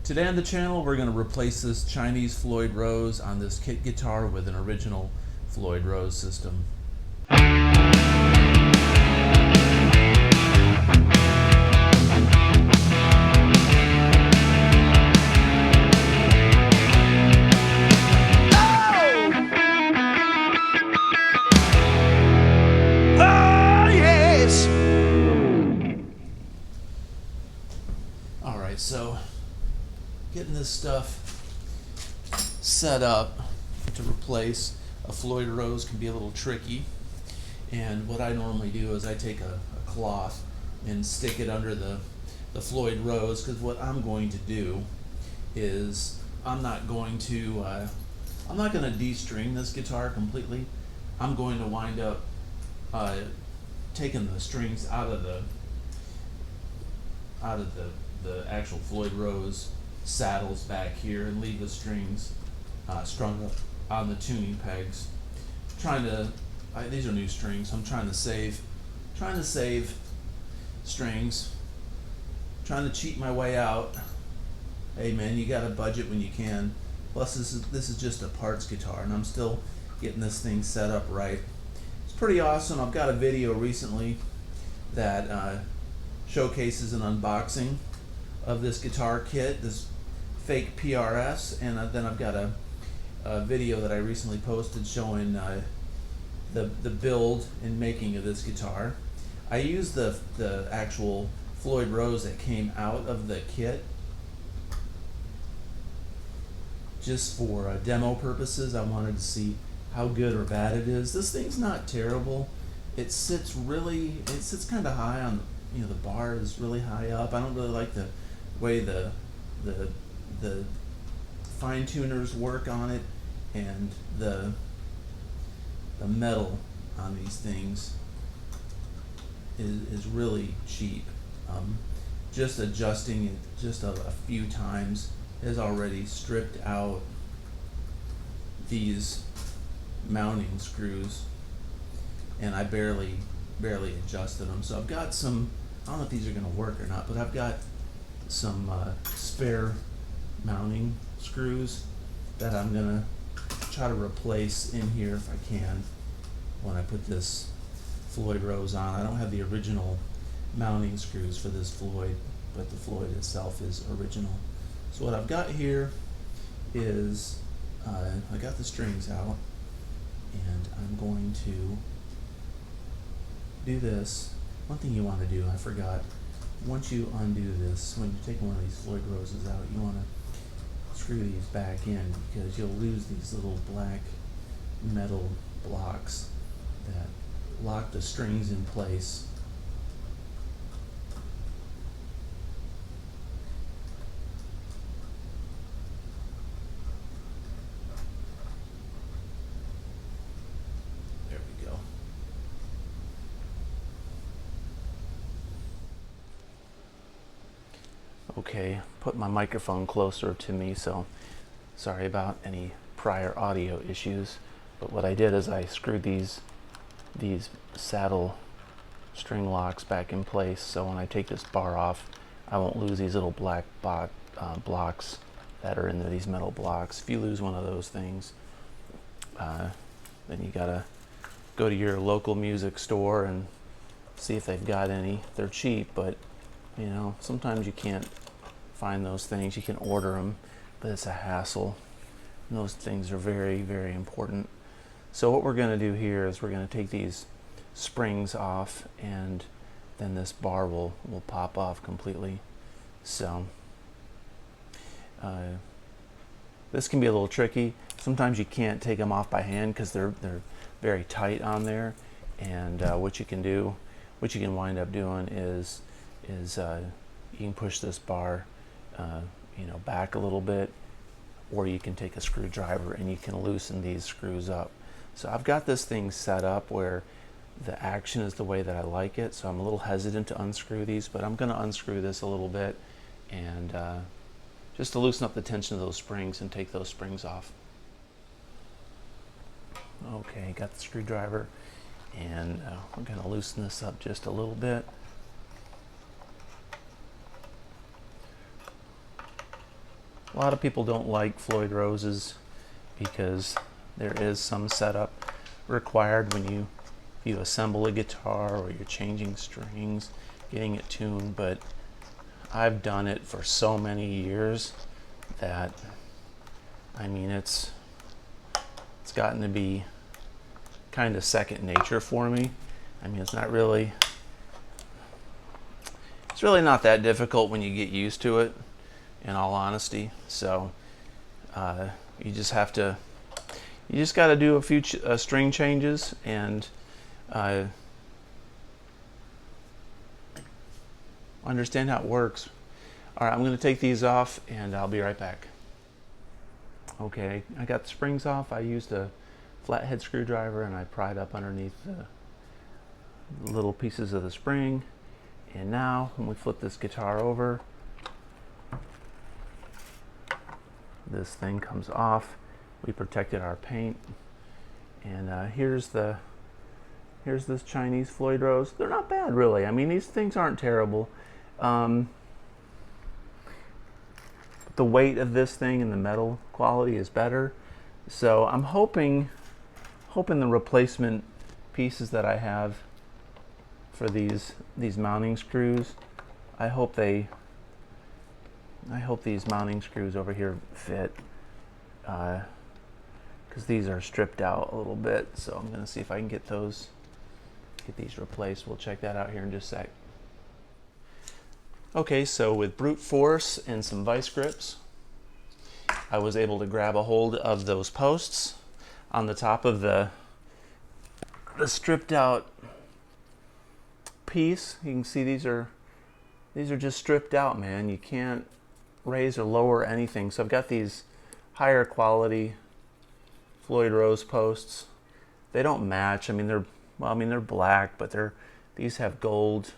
Today on the channel, we're going to replace this Chinese Floyd Rose on this kit guitar with an original Floyd Rose system. Alright, so getting this stuff set up to replace a Floyd Rose can be a little tricky, and what I normally do is I take a cloth and stick it under the Floyd Rose, because what I'm going to do is I'm not going to de-string this guitar completely. I'm going to wind up taking the strings out of the actual Floyd Rose saddles back here and leave the strings strung up on the tuning pegs. These are new strings. I'm trying to save strings. Trying to cheat my way out. Hey man, you got to budget when you can. Plus this is just a parts guitar, and I'm still getting this thing set up right. It's pretty awesome. I've got a video recently that showcases an unboxing of this guitar kit, this fake PRS, and then I've got a video that I recently posted showing the build and making of this guitar. I used the actual Floyd Rose that came out of the kit just for demo purposes. I wanted to see how good or bad it is. This thing's not terrible. It sits kind of high on, the bar is really high up. I don't really like the way the fine tuners work on it, and the metal on these things is really cheap. Just adjusting it just a few times has already stripped out these mounting screws, and I barely adjusted them. So I've got some, I don't know if these are going to work or not, but I've got some spare mounting screws that I'm going to try to replace in here if I can when I put this Floyd Rose on. I don't have the original mounting screws for this Floyd, but the Floyd itself is original. So what I've got here is I got the strings out, and I'm going to do this. One thing you want to do, I forgot, once you undo this, when you take one of these Floyd Roses out, you want to screw these back in, because you'll lose these little black metal blocks that lock the strings in place. There we go. Okay, put my microphone closer to me, so sorry about any prior audio issues. But what I did is I screwed these saddle string locks back in place, so when I take this bar off, I won't lose these little black blocks that are in there, these metal blocks. If you lose one of those things, then you gotta go to your local music store and see if they've got any. They're cheap, but sometimes you can't find those things. You can order them, but it's a hassle. And those things are very, very important. So what we're going to do here is we're going to take these springs off, and then this bar will pop off completely. So this can be a little tricky. Sometimes you can't take them off by hand because they're very tight on there. And what you can wind up doing is you can push this bar back a little bit, or you can take a screwdriver and you can loosen these screws up. So I've got this thing set up where the action is the way that I like it, so I'm a little hesitant to unscrew these, but I'm going to unscrew this a little bit, and just to loosen up the tension of those springs and take those springs off. Okay, got the screwdriver, and we're going to loosen this up just a little bit. A lot of people don't like Floyd Roses because there is some setup required when you assemble a guitar or you're changing strings, getting it tuned, but I've done it for so many years that, I mean, it's gotten to be kind of second nature for me. I mean, it's really not that difficult when you get used to it, in all honesty. So you just got to do a few string changes and understand how it works. All right, I'm going to take these off and I'll be right back. Okay, I got the springs off. I used a flathead screwdriver and I pried up underneath the little pieces of the spring. And now when we flip this guitar over, this thing comes off. We protected our paint. And here's this Chinese Floyd Rose. They're not bad, really. I mean, these things aren't terrible. The weight of this thing and the metal quality is better. So I'm hoping the replacement pieces that I have for these mounting screws, I hope these mounting screws over here fit, because these are stripped out a little bit. So I'm going to see if I can get these replaced. We'll check that out here in just a sec. Okay, so with brute force and some vice grips, I was able to grab a hold of those posts on the top of the stripped out piece. You can see these are just stripped out, man. You can't raise or lower anything. So I've got these higher quality Floyd Rose posts. They don't match. I mean, they're black, but these have gold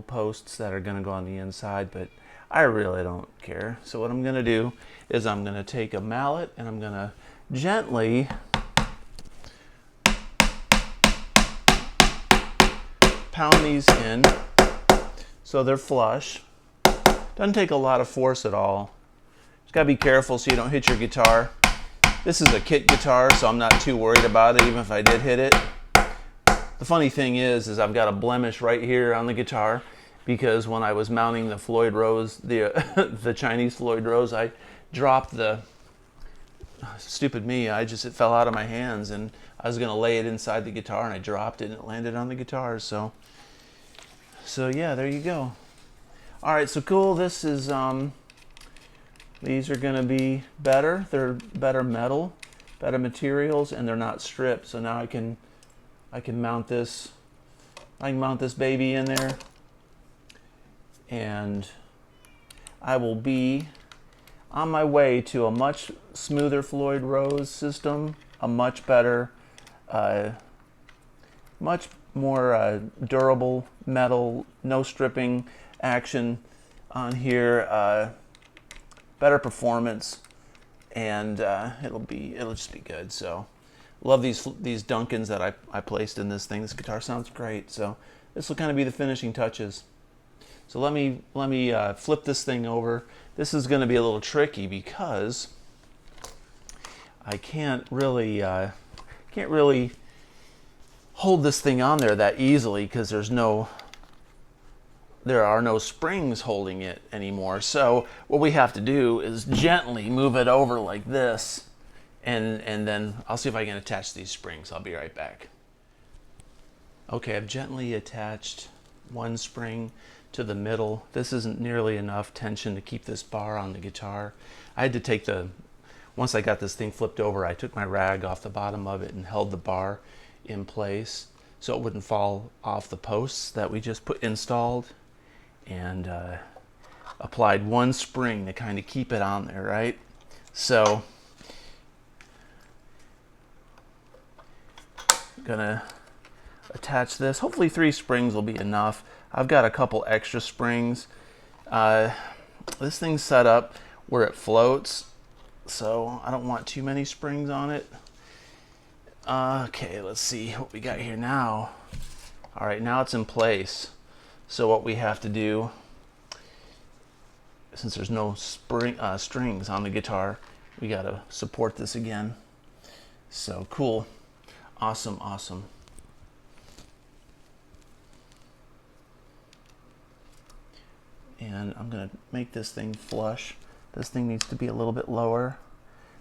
posts that are going to go on the inside, but I really don't care. So what I'm going to do is I'm going to take a mallet and I'm going to gently pound these in so they're flush. Doesn't take a lot of force at all. Just gotta be careful so you don't hit your guitar. This is a kit guitar, so I'm not too worried about it, even if I did hit it. The funny thing is I've got a blemish right here on the guitar because when I was mounting the Floyd Rose, the Chinese Floyd Rose, I dropped stupid me, it fell out of my hands and I was gonna lay it inside the guitar and I dropped it and it landed on the guitar. So yeah, there you go. All right, so cool. This is these are gonna be better. They're better metal, better materials, and they're not stripped. So now I can mount this. I can mount this baby in there, and I will be on my way to a much smoother Floyd Rose system, a much better, much more durable metal, no stripping action on here, better performance, and it'll just be good. So love these Duncans that I placed in this thing. This guitar sounds great. So this will kind of be the finishing touches. So let me flip this thing over. This is going to be a little tricky because I can't really hold this thing on there that easily because there are no springs holding it anymore. So what we have to do is gently move it over like this, and then I'll see if I can attach these springs. I'll be right back. Okay, I've gently attached one spring to the middle. This isn't nearly enough tension to keep this bar on the guitar. I had to once I got this thing flipped over, I took my rag off the bottom of it and held the bar in place so it wouldn't fall off the posts that we just installed, and applied one spring to kind of keep it on there, right? So I'm gonna attach this. Hopefully 3 springs will be enough. I've got a couple extra springs. This thing's set up where it floats, so I don't want too many springs on it. Okay, let's see what we got here now. All right, now it's in place. So what we have to do since there's no strings on the guitar, we got to support this again. So cool. Awesome, awesome. And I'm going to make this thing flush. This thing needs to be a little bit lower.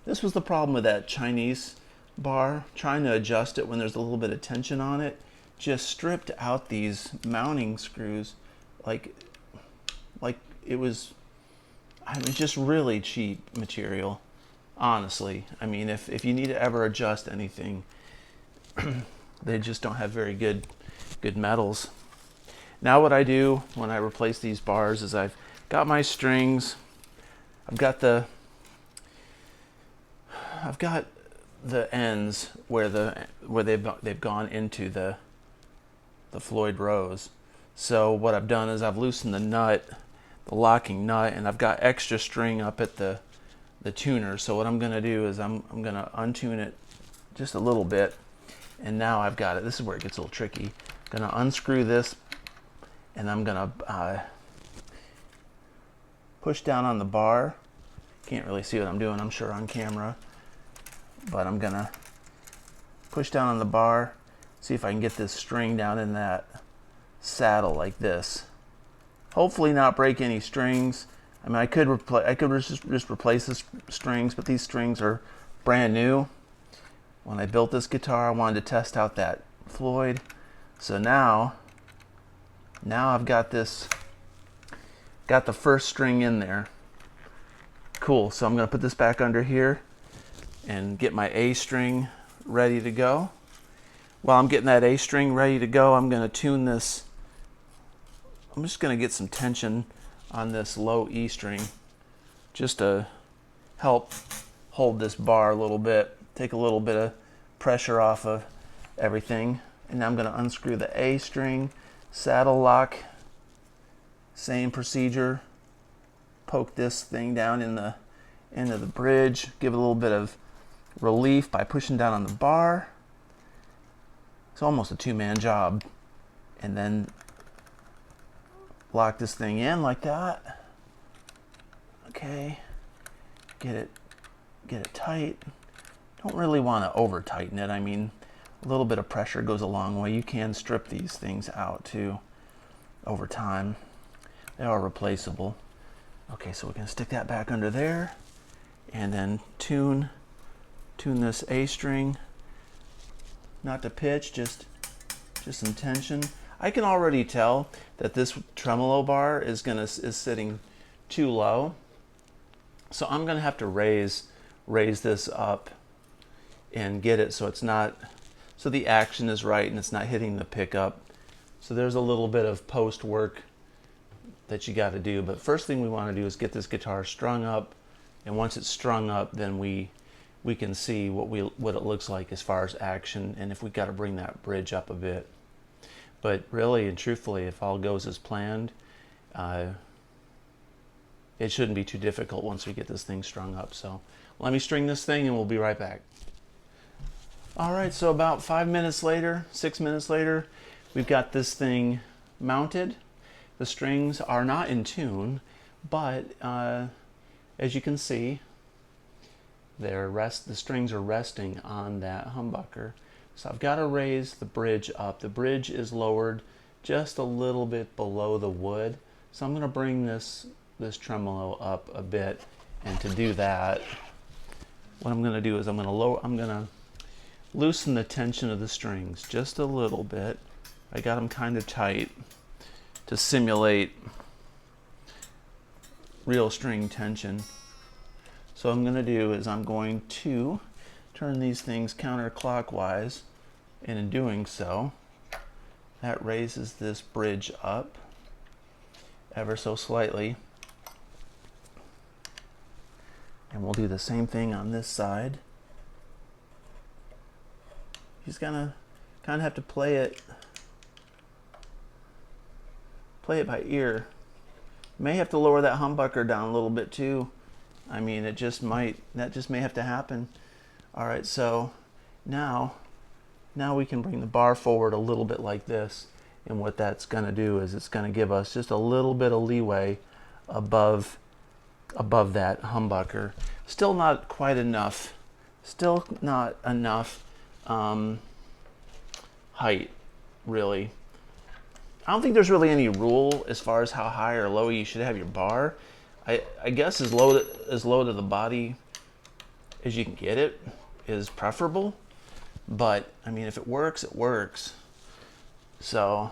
This was the problem with that Chinese bar, trying to adjust it when there's a little bit of tension on it. Just stripped out these mounting screws like it was, I mean, just really cheap material, honestly. I mean, if you need to ever adjust anything, they just don't have very good metals. Now what I do when I replace these bars is I've got my strings, I've got the ends where they've gone into the Floyd Rose. So what I've done is I've loosened the nut, the locking nut, and I've got extra string up at the tuner. So what I'm going to do is I'm going to untune it just a little bit, and now I've got it. This is where it gets a little tricky. I'm going to unscrew this, and I'm going to push down on the bar. Can't really see what I'm doing, I'm sure, on camera, but I'm going to push down on the bar, see if I can get this string down in that saddle like this. Hopefully not break any strings. I mean, I could just replace the strings, but these strings are brand new. When I built this guitar, I wanted to test out that Floyd. So now I've got the first string in there. Cool. So I'm going to put this back under here and get my A string ready to go. While I'm getting that A string ready to go, I'm going to tune this. I'm just going to get some tension on this low E string just to help hold this bar a little bit, take a little bit of pressure off of everything. And now I'm going to unscrew the A string, saddle lock, same procedure. Poke this thing down in the end of the bridge, give it a little bit of relief by pushing down on the bar. It's almost a two-man job. And then lock this thing in like that. Okay. Get it tight. Don't really want to over tighten it. I mean, a little bit of pressure goes a long way. You can strip these things out too over time. They are replaceable. Okay, so we're going to stick that back under there and then tune this A string. Not to pitch, just some tension. I can already tell that this tremolo bar is sitting too low. So I'm going to have to raise this up and get it so the action is right and it's not hitting the pickup. So there's a little bit of post work that you got to do, but first thing we want to do is get this guitar strung up, and once it's strung up, then we can see what it looks like as far as action, and if we got to bring that bridge up a bit. But really and truthfully, if all goes as planned, it shouldn't be too difficult once we get this thing strung up. So let me string this thing and we'll be right back. All right, so about 6 minutes later, we've got this thing mounted. The strings are not in tune, but as you can see, the strings are resting on that humbucker. So I've got to raise the bridge up. The bridge is lowered just a little bit below the wood. So I'm going to bring this tremolo up a bit, and to do that, what I'm going to do is I'm going to loosen the tension of the strings just a little bit. I got them kind of tight to simulate real string tension. So what I'm going to do is I'm going to turn these things counterclockwise, and in doing so, that raises this bridge up ever so slightly. And we'll do the same thing on this side. You're just gonna kind of have to play it by ear. May have to lower that humbucker down a little bit too. I mean, that just may have to happen. All right, so now we can bring the bar forward a little bit like this, and what that's going to do is it's going to give us just a little bit of leeway above above that humbucker. Still not quite enough. Still not enough height, really. I don't think there's really any rule as far as how high or low you should have your bar. I guess as low to the body as you can get it is preferable. But I mean, if it works, it works. So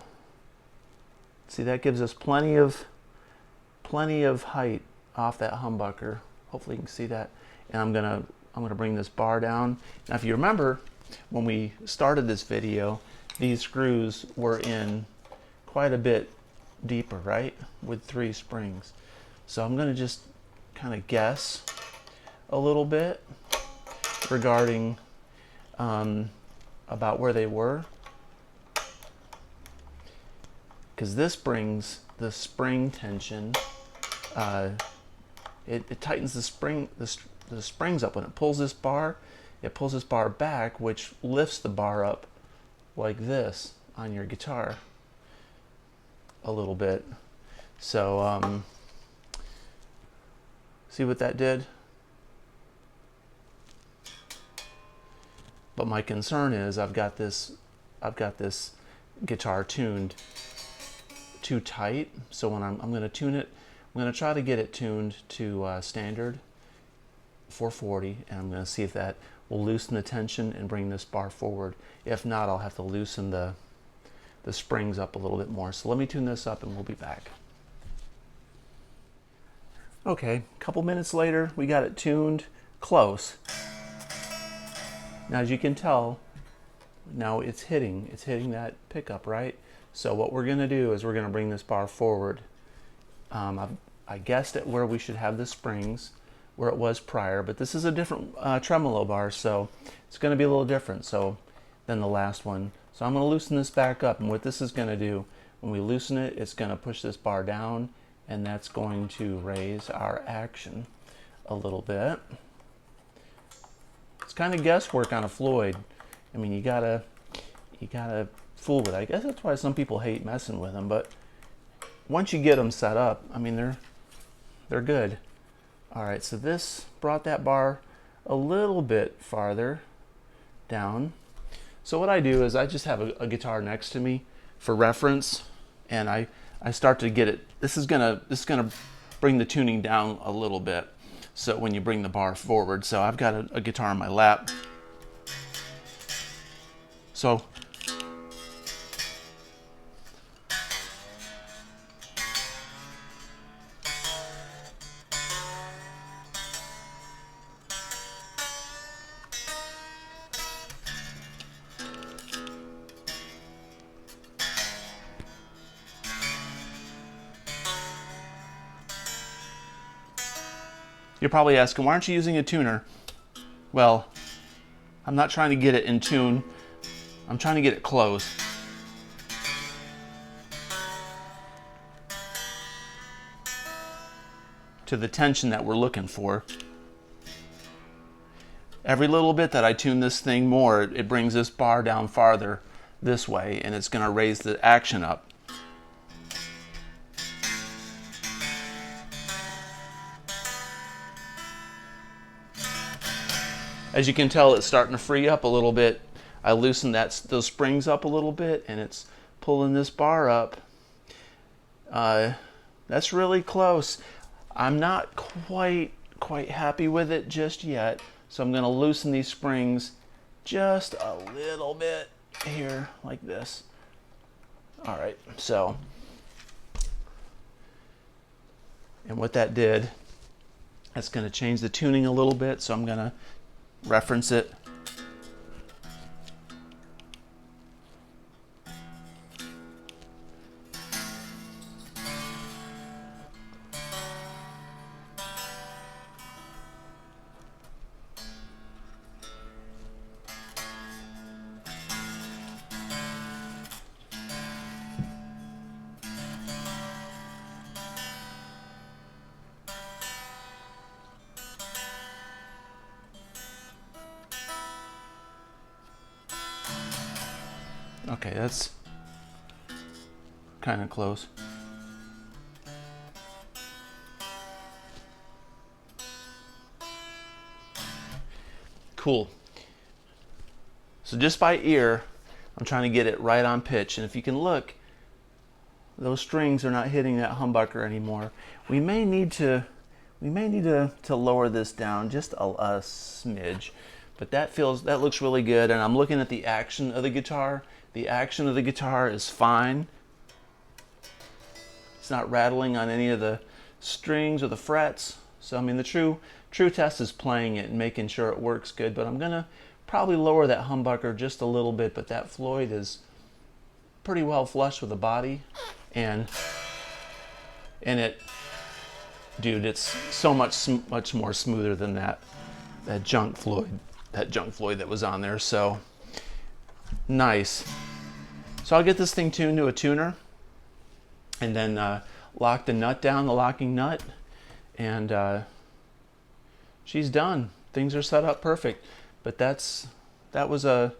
see, that gives us plenty of height off that humbucker. Hopefully you can see that. And I'm gonna bring this bar down. Now if you remember, when we started this video, these screws were in quite a bit deeper, right? With 3 springs. So I'm gonna just kind of guess a little bit regarding about where they were. Because this brings the spring tension, it tightens the springs up. When it pulls this bar back, which lifts the bar up like this on your guitar a little bit. So see what that did? But my concern is I've got this guitar tuned too tight. So when I'm going to tune it, I'm going to try to get it tuned to standard 440, and I'm going to see if that will loosen the tension and bring this bar forward. If not, I'll have to loosen the springs up a little bit more. So let me tune this up and we'll be back. Okay, a couple minutes later, we got it tuned close. Now as you can tell, now it's hitting that pickup, right? So what we're going to do is we're going to bring this bar forward. I guessed at where we should have the springs, where it was prior, but this is a different tremolo bar, so it's going to be a little different than the last one. So I'm going to loosen this back up, and what this is going to do, when we loosen it, it's going to push this bar down, and that's going to raise our action a little bit. It's kind of guesswork on a Floyd. I mean, you gotta fool with it. I guess that's why some people hate messing with them, but once you get them set up, I mean, they're good. All right, so this brought that bar a little bit farther down. So what I do is I just have a guitar next to me for reference, and I start to get it. This is gonna bring the tuning down a little bit. So when you bring the bar forward, so I've got a guitar in my lap. So you're probably asking, why aren't you using a tuner? Well, I'm not trying to get it in tune. I'm trying to get it close. To the tension that we're looking for. Every little bit that I tune this thing more, it brings this bar down farther this way, and it's going to raise the action up. As you can tell, it's starting to free up a little bit. I loosened those springs up a little bit, and it's pulling this bar up. That's really close. I'm not quite happy with it just yet, so I'm going to loosen these springs just a little bit here, like this. All right, so, and what that did, that's going to change the tuning a little bit, so I'm going to reference it. Okay, that's kind of close. Cool. So just by ear, I'm trying to get it right on pitch. And if you can look, those strings are not hitting that humbucker anymore. We may need to lower this down just a smidge, but that looks really good. And I'm looking at the action of the guitar. The action of the guitar is fine. It's not rattling on any of the strings or the frets. So I mean, the true test is playing it and making sure it works good. But I'm gonna probably lower that humbucker just a little bit. But that Floyd is pretty well flush with the body, and it, dude, it's so much more smoother than that junk Floyd that was on there. So nice. So I'll get this thing tuned to a tuner, and then lock the nut down, the locking nut, and she's done. Things are set up perfect. But that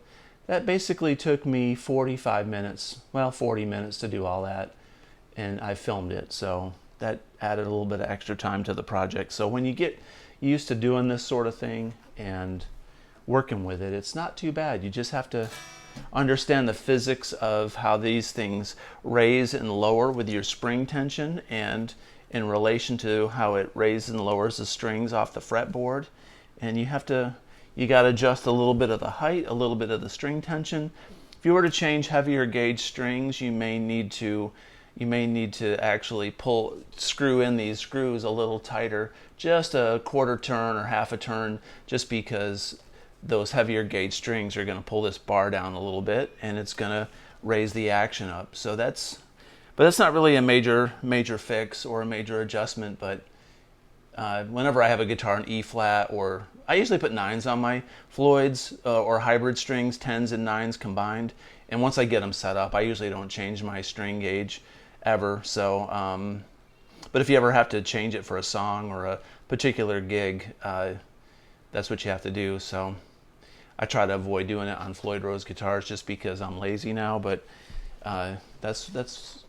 basically took me 45 minutes, well, 40 minutes to do all that, and I filmed it, so that added a little bit of extra time to the project. So when you get used to doing this sort of thing and working with it, it's not too bad. You just have to understand the physics of how these things raise and lower with your spring tension, and in relation to how it raises and lowers the strings off the fretboard. And you got to adjust a little bit of the height, a little bit of the string tension. If you were to change heavier gauge strings, you may need to actually screw in these screws a little tighter, just a quarter turn or half a turn, just because those heavier gauge strings are going to pull this bar down a little bit, and it's going to raise the action up. So that's not really a major fix or a major adjustment. But whenever I have a guitar in E flat, or I usually put 9s on my Floyds, or hybrid strings, 10s and 9s combined. And once I get them set up, I usually don't change my string gauge ever. So, but if you ever have to change it for a song or a particular gig, that's what you have to do. So I try to avoid doing it on Floyd Rose guitars just because I'm lazy now. But that's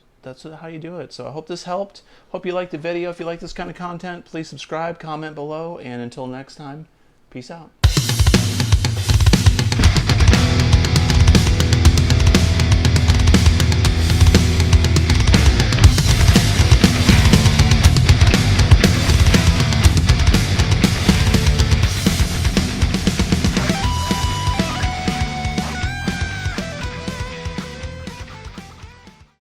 how you do it. So I hope this helped. Hope you liked the video. If you like this kind of content, please subscribe, comment below, and until next time, peace out.